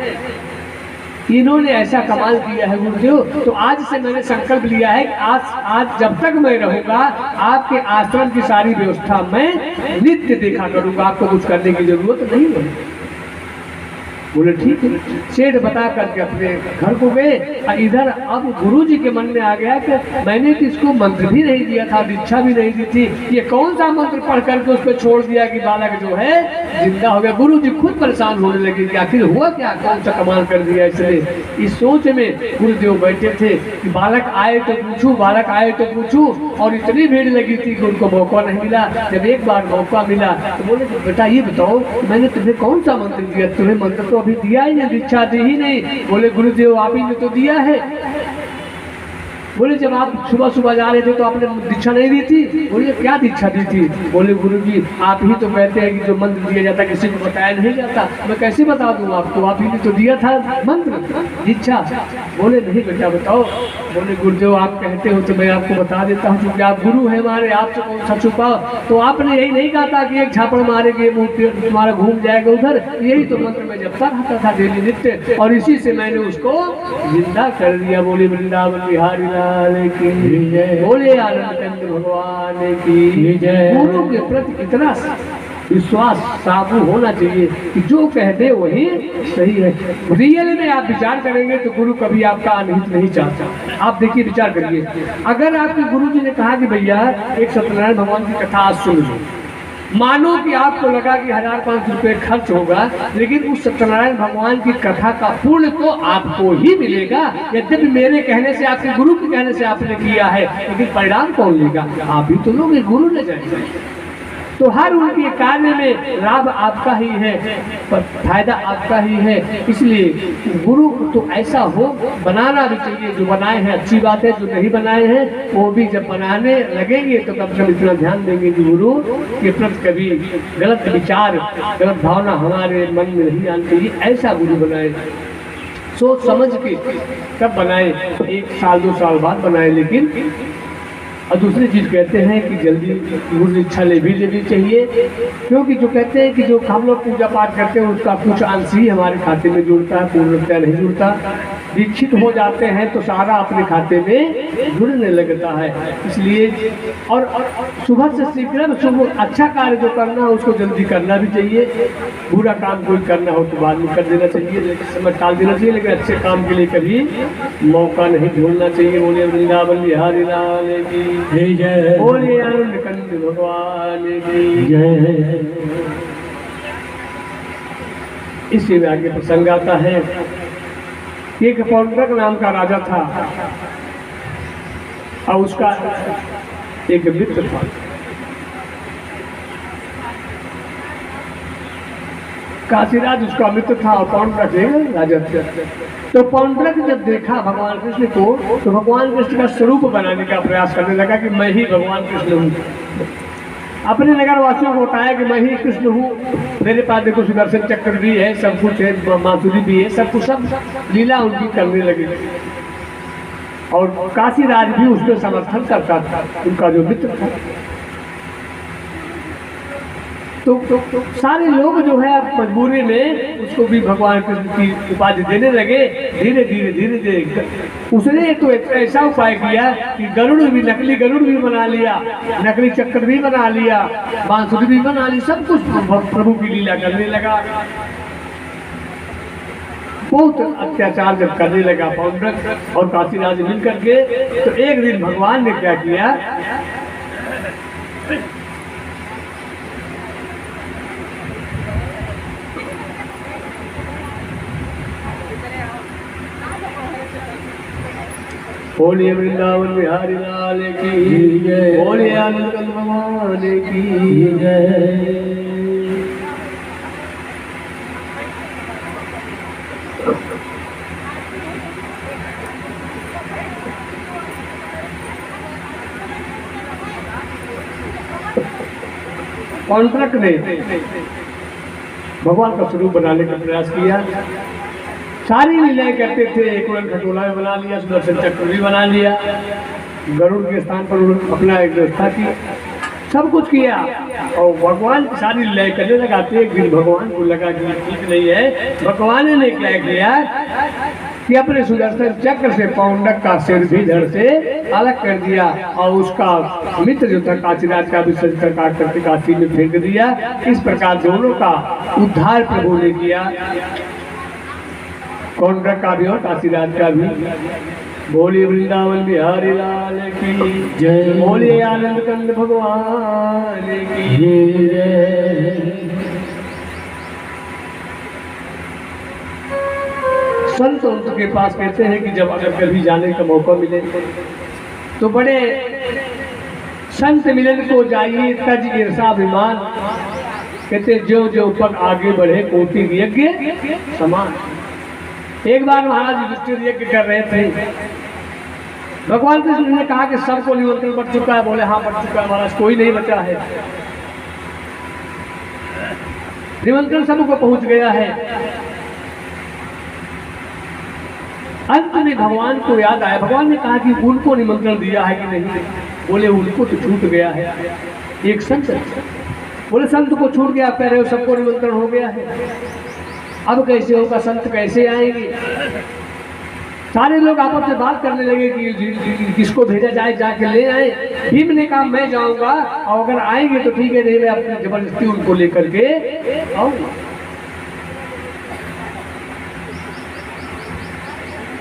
इन्होंने ऐसा कमाल किया है गुरुदेव, तो आज से मैंने संकल्प लिया है कि आज जब तक मैं रहूंगा आपके आश्रम की सारी व्यवस्था मैं नित्य देखा करूंगा, आपको कुछ करने की जरूरत नहीं होगी। बोले ठीक है। सेठ बता करके अपने घर को गए। और इधर अब गुरुजी के मन में आ गया कि मैंने तो इसको मंत्र भी नहीं दिया था, दीक्षा भी नहीं दी थी, ये कौन सा मंत्र पढ़ करके उस पर छोड़ दिया कि बालक जो है जिंदा हो गया। गुरुजी खुद परेशान होने लगे कि आखिर हुआ क्या, कौन सा कमाल कर दिया इसने। इस सोच में गुरुदेव बैठे थे कि बालक आए तो पूछूं, बालक आए तो पूछूं। और इतनी भीड़ लगी थी कि उनको मौका नहीं मिला। जब एक बार मौका मिला तो बोले बेटा ये बताओ मैंने तुम्हें कौन सा मंत्र दिया, तुम्हें मंत्र तो अभी दिया ही नहीं, दीक्षा दी ही नहीं। बोले गुरुदेव आप ही ने तो दिया है। बोले जब आप सुबह सुबह जा रहे थे तो आपने दीक्षा नहीं दी थी। बोले क्या दीक्षा दी थी। बोले गुरुजी आप ही तो कहते हैं कि जो मंत्र दिया जाता किसी को बताया नहीं जाता, मैं कैसे बता दूं आपको, आप ही ने तो दिया था मंत्र दीक्षा। बोले नहीं बेटा बताओ। बोले गुरुदेव आप कहते हो तो मैं आपको बता देता हूँ, क्योंकि आप गुरु है हमारे, आपसे कौन सा छुपा। तो आपने यही नहीं कहा था कि एक झापड़ मारेंगे मुंह पे तुम्हारा घूम जाएगा उधर, यही तो मंत्र में जपता रहता था डेली नित्य, और इसी से मैंने उसको जिंदा कर दिया। बोले वृंदावन बिहारी की जय, बोले आनंद कंद भगवान की जय। गुरु के प्रति इतना विश्वास साबु होना चाहिए कि जो कह दे वही सही है। रियल में आप विचार करेंगे तो गुरु कभी आपका अनहित नहीं चाहता। आप देखिए विचार करिए, अगर आपके गुरु जी ने कहा कि भैया एक सत्यनारायण भगवान की कथा आज सुन लो, मानो कि आपको लगा कि 1500 रुपये खर्च होगा, लेकिन उस सत्यनारायण भगवान की कथा का पुण्य तो आपको ही मिलेगा। यद्यपि मेरे कहने से, आपके गुरु के कहने से आपने किया है, लेकिन परिणाम कौन लेगा, आप ही तो लोग, गुरु ले जाएंगे। तो हर उनके कार्य में लाभ आपका ही है, पर फायदा आपका ही है। इसलिए गुरु तो ऐसा हो, बनाना भी चाहिए। जो बनाए हैं अच्छी बात है, जो नहीं बनाए हैं वो भी जब बनाने लगेंगे तो कम से कम इतना ध्यान देंगे कि गुरु के प्रति कभी गलत विचार, गलत भावना हमारे मन में नहीं आनी चाहिए। ऐसा गुरु बनाए, सोच समझ के कब बनाए, 1 साल 2 साल बाद बनाए। लेकिन और दूसरी चीज़ कहते हैं कि जल्दी गुरु इच्छा ले भी लेनी चाहिए, क्योंकि जो कहते हैं कि जो हम लोग पूजा पाठ करते हैं उसका कुछ अंश ही हमारे खाते में जुड़ता है, पूर्ण रूपया नहीं जुड़ता। दीक्षित हो जाते हैं तो सारा अपने खाते में जुड़ने लगता है। इसलिए और सुबह से शीघ्र सुबह अच्छा कार्य जो करना है उसको जल्दी करना भी चाहिए। बुरा काम कोई करना हो तो बाद में कर देना चाहिए, समय टाल देना चाहिए, लेकिन अच्छे काम के लिए कभी मौका नहीं भूलना चाहिए। बोले वृंदावन बिहारी लाल की जय, बोले आनंद कंद भगवान की जय। इसी में आगे प्रसंग आता है। एक पौंड्रक नाम का राजा था और उसका एक मित्र था। काशीराज उसका मित्र था और पौंड्रक राजा था। तो पौंड्रक जब देखा भगवान कृष्ण को तो भगवान कृष्ण का स्वरूप बनाने का प्रयास करने लगा कि मैं ही भगवान कृष्ण हूँ। अपने नगर वासियों को बताया कि मैं ही कृष्ण हूँ, मेरे पास देखो सुदर्शन चक्र भी है, सब कुछ है, बांसुरी भी है, सब कुछ, सब लीला उनकी करने लगे। और काशीराज भी उसमें समर्थन करता था, उनका जो मित्र था। तो सारे लोग जो है मजबूरी में उसको भी भगवान कृष्ण की उपाधि देने लगे। धीरे धीरे धीरे धीरे उसने तो ऐसा उपाय किया कि गरुड़ भी, नकली गरुड़ भी बना लिया, नकली चक्र भी बना लिया, बांसुरी भी बना ली, सब कुछ प्रभु की लीला करने लगा। बहुत अत्याचार जब करने लगा पौंड्रक और काशीराज मिल करके, तो एक दिन भगवान ने क्या किया, बोलिए वृंदावन बिहारी लाल की जय, बोलिए आनंद कंद भगवान की जय। पौंड्रक ने भगवान का स्वरूप बनाने का प्रयास किया, सारी लीलाएं करते थे। एक उड़न खटोला भी बना लिया, सुदर्शन चक्र भी बना लिया, गरुड़ के स्थान पर अपना एक व्यवस्था की, सब कुछ किया और भगवान की सारी लीलाएं करने लगाते। एक दिन भगवान को लगा कि ठीक नहीं है। भगवान ने क्या किया कि अपने सुदर्शन चक्र से पौंड्रक का सिर भी धड़ से अलग कर दिया और उसका मित्र जो था काशीराज का भी सिर काट करके काशी में फेंक दिया। इस प्रकार दोनों का उद्धार प्रभु ने किया। कौंड्रक का भी और काशीराज का भी। बोलिए वृंदावन बिहारी लाल की जय, बोलिए आनंद कंद भगवान की जय। संत उनके पास कहते हैं कि जब अगर कभी जाने का मौका मिले तो बड़े संत मिलन को जाइए, तज ईर्षाभिमान। कहते जो जो पग आगे बढ़े कोटि यज्ञ समान। एक बार महाराज युधिष्ठिर यज्ञ कर रहे थे, भगवान कृष्ण ने कहा कि सबको निमंत्रण पड़ चुका है। बोले हाँ पड़ चुका है महाराज, कोई नहीं बचा है। निमंत्रण सबको पहुंच गया है। अंत में भगवान को याद आया, भगवान ने कहा कि उनको निमंत्रण दिया है कि नहीं। बोले उनको तो छूट गया है। एक संत बोले संत को छूट गया, कह रहे हो सबको निमंत्रण हो गया है, अब कैसे होगा, संत कैसे आएंगे। सारे लोग आपस में बात करने लगे कि किसको भेजा जाए, जाके ले आए। भीम ने कहा मैं जाऊंगा, और अगर आएंगे तो ठीक है, नहीं मैं अपनी जबरदस्ती उनको लेकर के आऊंगा।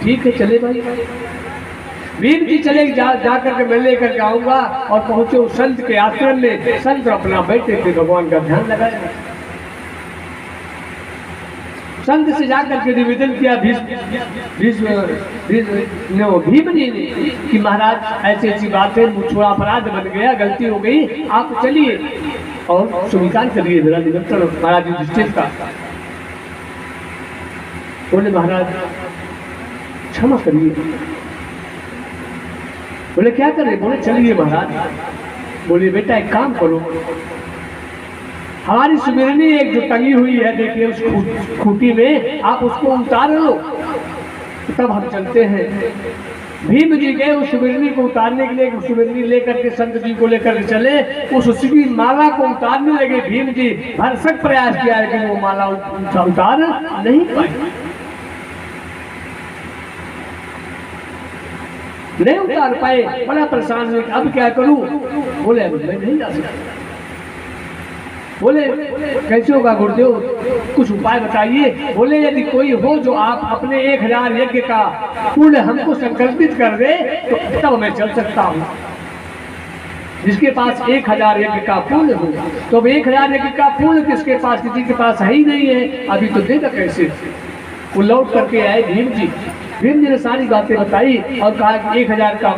ठीक है चले भाई। भीम जी चले जा करके मैं लेकर के आऊंगा। और पहुंचे उस संत के आश्रम में। संत अपना बैठे थे, भगवान का ध्यान लगाया। संत से जाकर के निवेदन किया भीम जी ने कि महाराज ऐसी ऐसी बात है, मुझे अपराध बन गया, गलती हो गई, आप चलिए और स्वीकार करिए मेरा निमंत्रण महाराज युधिष्ठिर का। बोले महाराज क्षमा करिए। बोले क्या करें। बोले चलिए महाराज। बोले बेटा एक काम करो, हमारी सुमिरनी एक जो टंगी हुई है देखिए उस खूंटी में, आप उसको उतार लो तब हम चलते हैं। भीम जी गए उस सुमिरनी को उतारने के लिए, सुमिरनी लेकर के संत जी को लेकर के चले। उसकी माला को उतारने लगे। भीम जी भरसक प्रयास किया लेकिन वो माला उतार नहीं पाए, नहीं उतार पाए। बड़ा परेशान हुए, अब क्या करूं। बोले अब मैं नहीं जा सकता। बोले कैसे होगा गुरुदेव, कुछ उपाय बताइए। बोले यदि कोई हो जो आप अपने 1000 यज्ञ का पुण्य हमको संकल्पित कर दे तो तब मैं चल सकता हूँ। जिसके पास 1000 यज्ञ का पुण्य हो, तो अब 1000 यज्ञ का पुण्य किसके पास, किसी के पास है ही नहीं है, अभी तो देगा कैसे। वो लौट करके आए भीम जी। भीम जी ने सारी बातें बताई और कहा कि 1000 का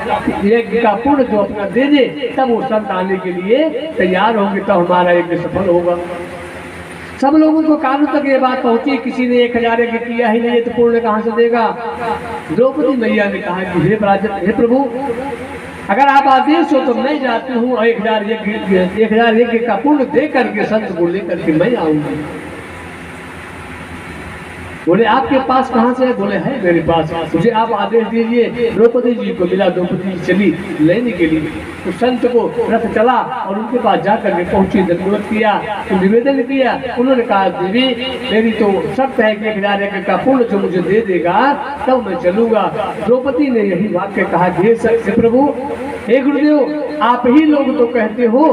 यज्ञ का पुण्य जो अपना दे दे, तब वो संत आने के लिए तैयार होंगे, तब हमारा यज्ञ सफल होगा। सब लोगों को कानों तक ये बात पहुंची, किसी ने 1000 यज्ञ किया ही नहीं तो पुण्य कहाँ से देगा। द्रौपदी मैया ने कहा कि हे प्रभु, अगर आप आदेश हो तो मैं जाती हूँ और 1000 यज्ञ का पुण्य दे करके संत को लेकर के मैं आऊंगी। बोले आपके पास कहाँ से है। बोले है मेरे पास, मुझे आप आदेश दीजिए। द्रौपदी जी को मिला, द्रौपदी जी चली लेने के लिए। तो संत को रथ चला और उनके पास जाकर के पहुंची, दंडवत किया, तो निवेदन किया। उन्होंने कहा देवी मेरी तो शर्त है कि 1000 यज्ञ का पुण्य जो मुझे दे देगा तब मैं चलूंगा। द्रौपदी ने यही वाक्य कहा कि हे प्रभु, हे गुरुदेव, आप ही लोग तो कहते हो।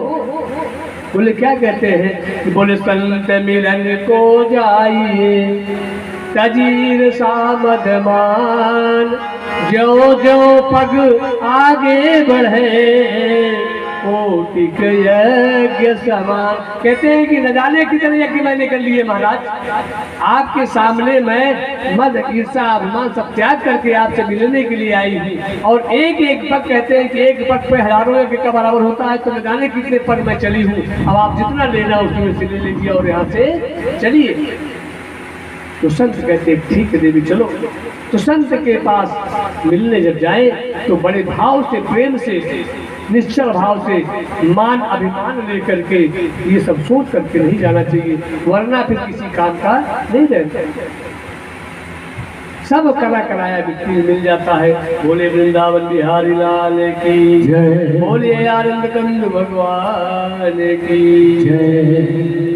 बोले क्या कहते हैं। बोले संत मिलन को जाइए तजीर सामद मान, जो जो पग आगे बढ़े कोटि यज्ञ समान। कहते हैं कि न जाने कितने यज्ञ मैंने कर लिए महाराज, आपके सामने मैं मद ईर्षा अभिमान सब त्याग करके आपसे मिलने के लिए आई हूँ। और एक एक पग, कहते हैं कि एक पग पे हजारों यज्ञ का बराबर होता है, तो न जाने कितने पग मैं चली हूँ। अब आप जितना लेना उसमें से ले लीजिए और यहाँ से चलिए। तो संत कहते ठीक है देवी चलो। तो संत के पास मिलने जब जाए तो बड़े भाव से, प्रेम से, निश्चल भाव से, मान अभिमान लेकर के ये सब सोच करके नहीं जाना चाहिए, वरना फिर किसी काम का नहीं रहता। सब कला कराया व्यक्ति मिल जाता है। बोले वृंदावन बिहारी लाल की जय, बोले आनंद कंद भगवान की जय।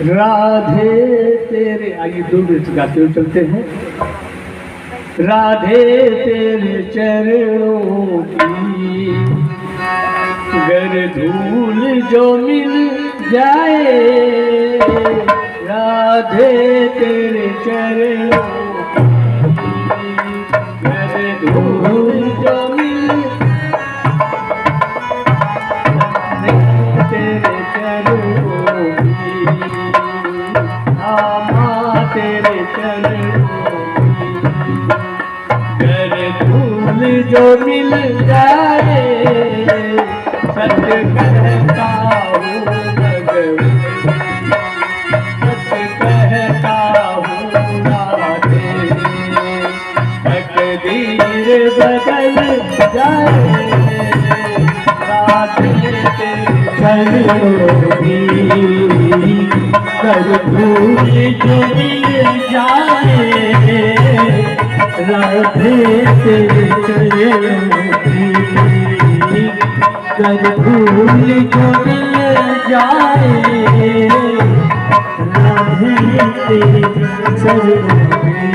राधे तेरे, आइए 2 मिनट गाते हुए चलते हैं। राधे तेरे चरणों की गर धूल जो मिल जाए, राधे तेरे चरणों की गर धूल जो मिल तेरे चरणों की, आमा तेरे चरणों जो मिल जाए, सच कहता हूँ भगवान, सच कहता हूँ राधे, तकदीर बदल जाए, राधे तेरे चरणों की गर धूल जो मिल जाए, राधे तेरे चरणों की गर धूल जो मिल जाए, राधे तेरे चरणों की।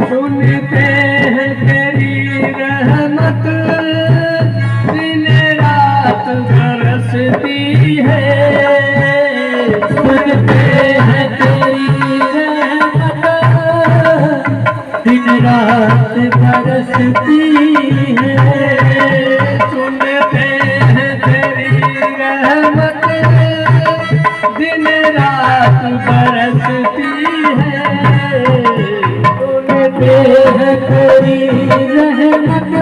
सुनते हैं तेरी रहमत दिन रात बरसती है, सुनते हैं तेरी रहमत दिन रात बरसती है, सुनते हैं तेरी रहमत दिन रात बरसती है, तेरी रहमत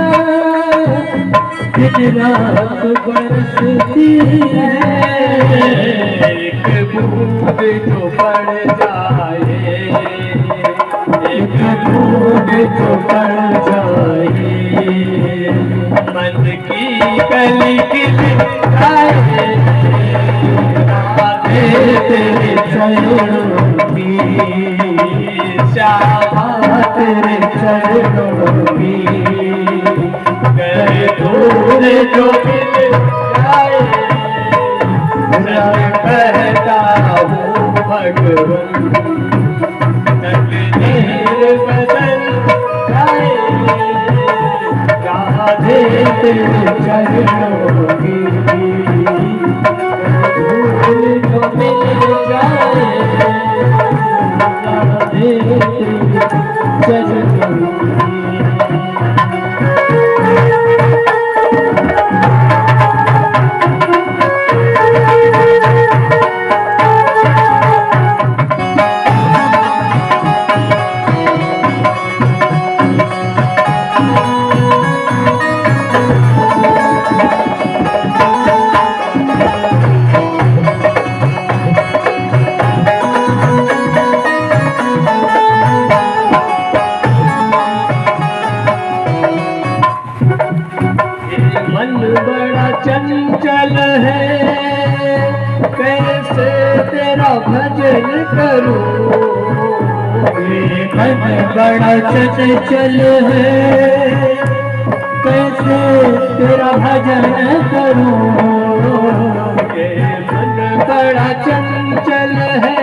दिन रात बरसती है, एक बूंद जो पड़ जाए, एक बूंद जो पड़ जाए, मन की कली खिल जाए, राधे तेरे चरणों की श्यामा तेरे चरणों की गर धूल जो मिल जाए, सच कहता हूँ भगवान, तकदीर बदल जाए, राधे तेरे चरणों की गर धूल जो मिल जाए, राधे तेरे चरणों की। मन बड़ा चंचल है, कैसे तेरा भजन करूं, मन बड़ा चंचल है, कैसे तेरा भजन करूं, मन बड़ा चंचल है,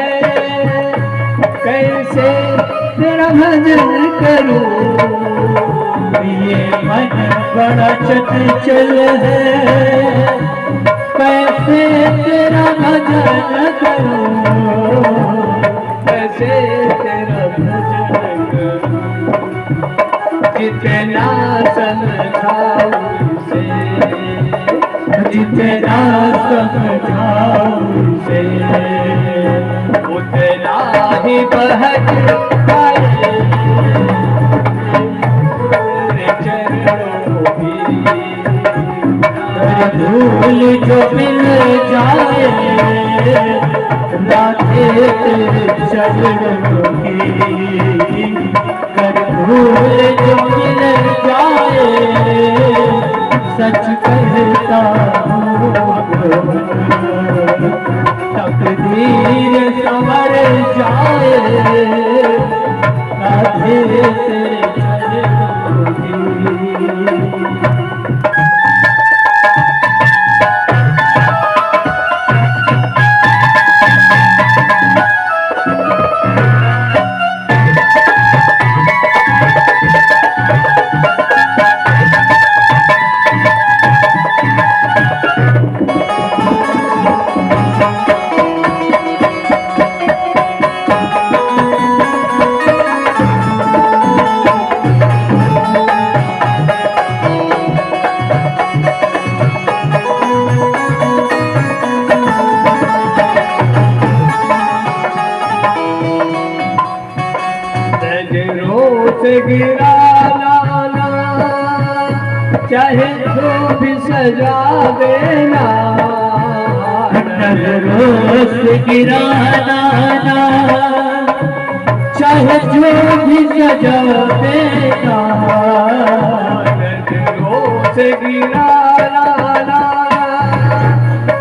कैसे तेरा भजन करूं, ये मन बड़ा चंचल है, कैसे तेरा भजन करूं, कैसे तेरा भजन करूं, जितना समझाऊं से, जितना समझाऊं से, उतना ही बहक पाए, तेरे चरणों की कर भूल जो मिल जाए सच कहता हूँ तकदीर संवर जाए राधे तेरे चरणों की। से गिरा लाना चाहे जो भी सजा देना नजरों से गिरा लाना चाहे जो भी सजा देना नजरों से गिरा लाना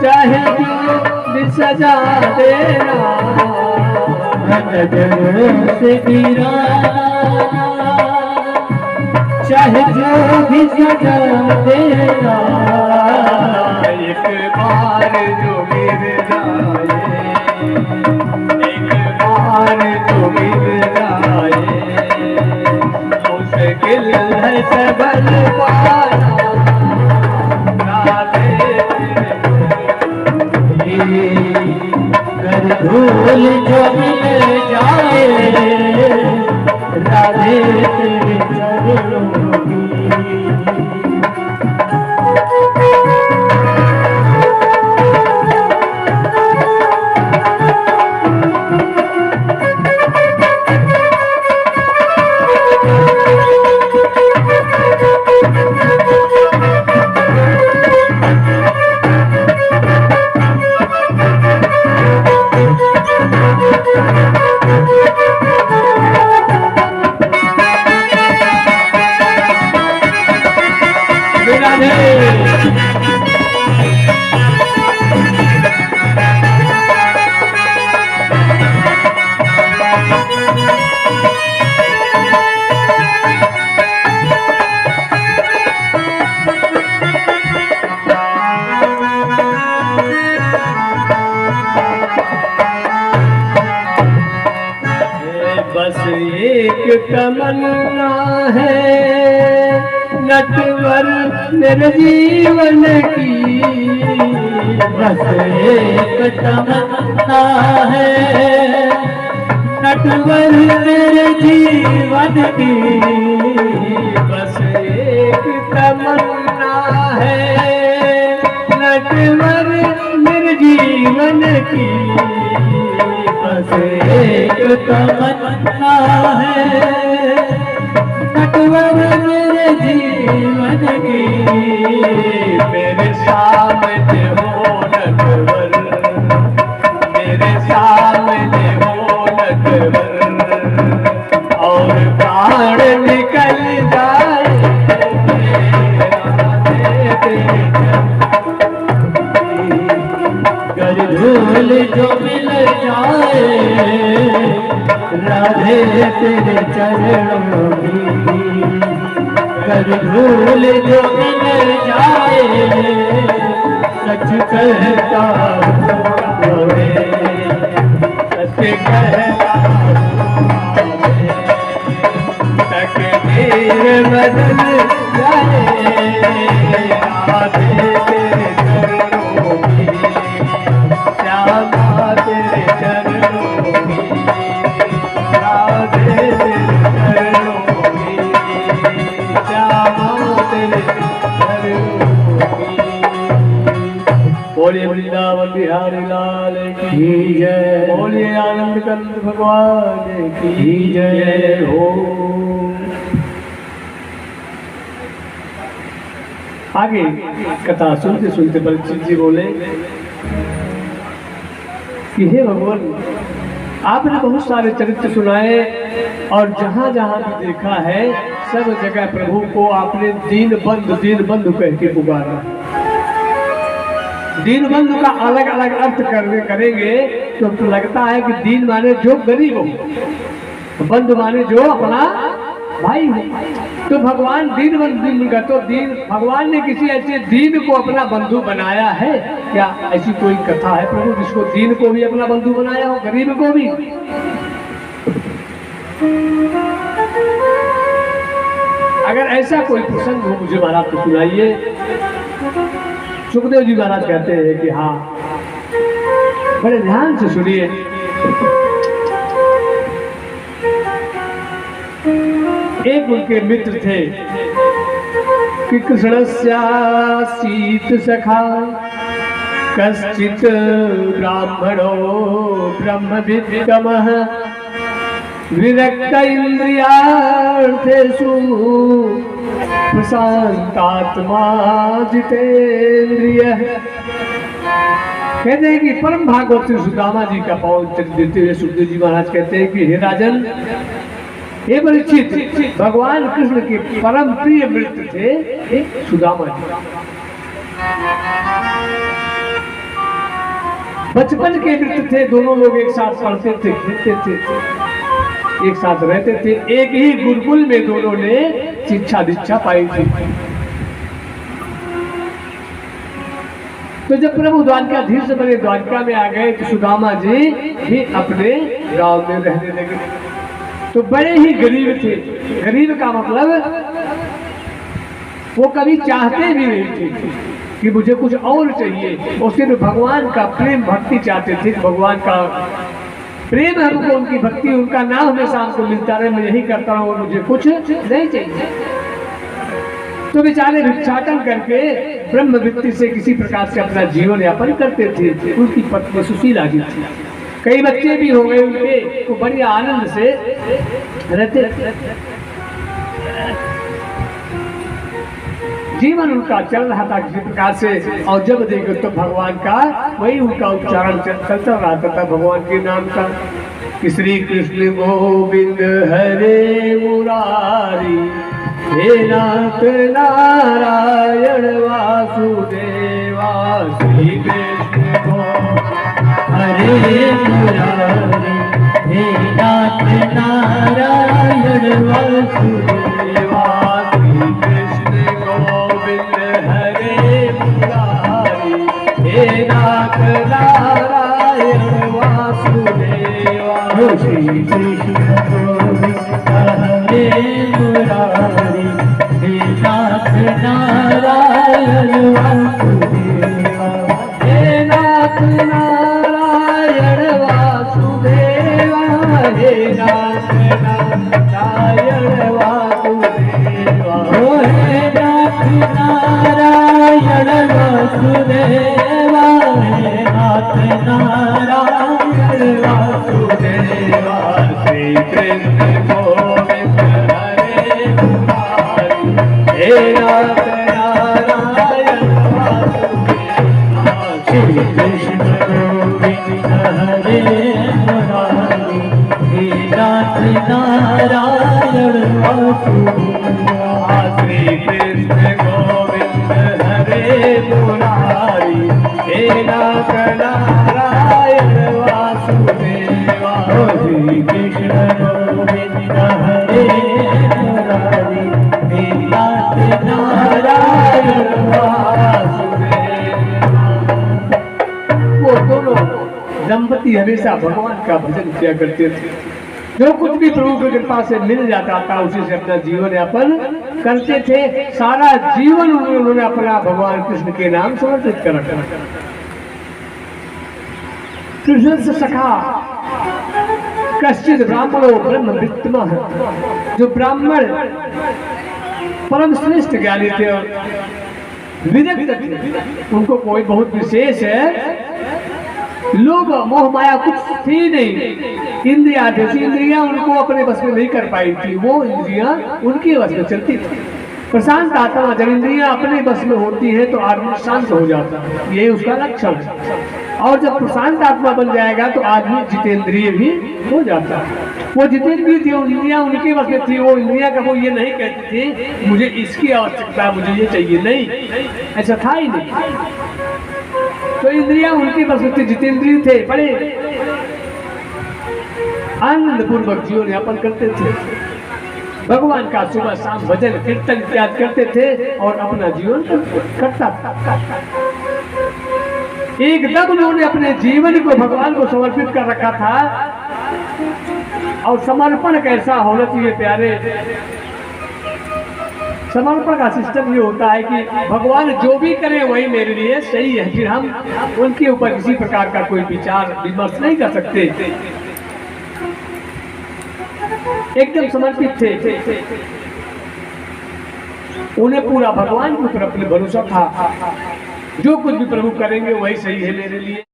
चाहे जो भी सजा देना नजरों से गिरा चाहे जो भी सजा देना एक बार जो गिर जाए एक बार जो गिर जाए मुश्किल है सबल पाना कर धूल जो मिल जाए राधे तेरे चरणों की। बस एक तमन्ना है नटवर मेरे जीवन की बस एक तमन्ना है नटवर मेरे जीवन की बस एक तमन्ना है नटवर मेरे जीवन की बस एक तमन्ना है नटवर मेरे जीवन की मेरे सामने हो नटवर मेरे सामने हो नटवर और प्राण निकल जाए कर धूल जो मिल जाए राधे तेरे चरणों की कर धूल जो मिल जाए सच कहता हूँ सच कहता तकदीर बदल जाए राधे तेरे चरणों की श्यामा तेरे चरणों की राधे तेरे चरणों की श्यामा तेरे चरणों की। बोलिए वृंदावन बिहारी लाल की जय बोलिए आनंद कंद भगवान की जय हो। आगे कथा सुनते सुनते परीक्षित जी बोले कि हे भगवान आपने बहुत सारे चरित्र सुनाए और जहाँ जहाँ भी देखा है सब जगह प्रभु को आपने दीन बंधु कह के पुकारा। दीन बंधु का अलग अलग अर्थ करेंगे तो लगता है कि दीन माने जो गरीब हो, बंधु माने जो अपना भाई हो। तो भगवान दीन बंधु का तो दीन भगवान ने किसी ऐसे दीन को अपना बंधु बनाया है क्या? ऐसी कोई कथा है प्रभु जिसको दीन को भी अपना बंधु बनाया हो, गरीब को भी? अगर ऐसा कोई प्रसंग हो मुझे महाराज को सुनाइए। सुखदेव जी महाराज कहते हैं कि हाँ, बड़े ध्यान से सुनिए। एक उनके मित्र थे कि कृष्णस्यासीत सखा कश्चित् ब्राह्मणो ब्रह्मविद्गमः विरक्त इंद्रियार्थेषु प्रशांतात्मा जितेंद्रियः। कहते हैं कि परम भागवत श्री सुदामा जी का पावन चरित्र देते हुए सुखदेव जी महाराज कहते हैं कि हे राजन, हे परीक्षित, भगवान कृष्ण के परम प्रिय मित्र थे सुदामा जी। बचपन के मित्र थे, दोनों लोग एक साथ पढ़ते थे, खेलते थे, एक साथ रहते थे, एक ही गुरुकुल में दोनों ने शिक्षा दीक्षा पाई थी। तो जब प्रभु द्वारकाधीश से बने द्वारका में आ गए तो सुदामा जी भी अपने गांव में रहने लगे। तो बड़े ही गरीब थे। गरीब का मतलब वो कभी चाहते भी नहीं थे कि मुझे कुछ और चाहिए, वो सिर्फ भगवान का प्रेम भक्ति चाहते थे। भगवान का प्रेम हमको, उनकी भक्ति, उनका नाम हमेशा हमको मिलता रहे, मैं यही करता हूँ, मुझे कुछ नहीं चाहिए। तो बेचारे भिक्षाटन करके ब्रह्म वृत्ति से किसी प्रकार से अपना जीवन यापन करते थे। उनकी पत्नी सुशीला जी थी, कई बच्चे भी हो गए उनके, तो बड़ी आनंद से रहते। जीवन उनका चल रहा था किसी प्रकार से। और जब देखो तो भगवान का वही उनका उच्चारण चलता रहता था भगवान के नाम का कि श्री कृष्ण गोविंद हरे मुरारी, हे नाथ नारायण वासुदेवा। श्री कृष्ण हरे मुरारी, हे नाथ नारायण वासुदेवा। श्री कृष्ण गोविंद हरे मुरारी, हे नाथ नारायण वासुदेवा। श्री कृष्ण गोविंद हरे मुरारी, हे नाथ नारायण वासुदेवा। हे नाथ नारायण वासुदेवा, हे नाथ नारायण वासुदेवा। ओ हे नाथ नारायण वासुदेवा, हे नाथ नारायण वासुदेवा। श्री कृष्ण गोविंद हरे मुरारी, हे नाथ नारायण वासुदेवा। श्री कृष्ण गोविंद हरे मुरारी, हे नाथ नारायण वासुदेवा। श्री कृष्ण गोविंद हरे मुरारी, हे नाथ नारायण वासुदेवा। श्री कृष्ण गोविंद हरे मुरारी, हे नाथ नारायण वासुदेवा। वो दोनों दंपति हमेशा भगवान का भजन किया करते थे। जो कुछ भी प्रभु की कृपा से मिल जाता था उसी से अपना जीवन यापन करते थे। सारा जीवन उन्होंने अपना भगवान कृष्ण के नाम समर्पित कर रखा। कृष्ण से सखा कश्चित् ब्राह्मणो ब्रह्मविद्गमः, जो ब्राह्मण परम श्रेष्ठ ज्ञानी थे और विरक्त थे, उनको कोई बहुत विशेष है लोभ मोह माया कुछ थी नहीं। इंद्रिया जैसी इंद्रियां उनको अपने बस में नहीं कर पाई थी, वो इंद्रियां उनके बस में चलती थी। प्रशांत आत्मा, जब इंद्रियां अपने बस में होती है तो आदमी शांत हो जाता है, यही उसका लक्षण है। और जब प्रशांत आत्मा बन जाएगा तो आदमी जितेंद्रिय भी हो जाता है। वो जितेंद्रिय थी, इंद्रियां उनके बस में थी, वो इंद्रियां का वो ये नहीं कहती थी मुझे इसकी आवश्यकता है, मुझे ये चाहिए, नहीं, ऐसा था ही नहीं। तो इंद्रियां उनके बस में थी, जितेंद्रिय थे, बड़े आनंद पूर्वक जीवन यापन करते थे, भगवान का सुबह शाम भजन कीर्तन इत्यादि करते थे और अपना जीवन करता था। एकदम उन्होंने अपने जीवन को भगवान को समर्पित कर रखा था। और समर्पण कैसा होना चाहिए प्यारे, समर्पण का सिस्टम ये होता है कि भगवान जो भी करें वही मेरे लिए सही है, फिर हम उनके ऊपर किसी प्रकार का कोई विचार विमर्श नहीं कर सकते। एकदम समर्पित थे, उन्हें पूरा भगवान के ऊपर अपने भरोसा था, जो कुछ भी प्रभु करेंगे वही सही है मेरे लिए।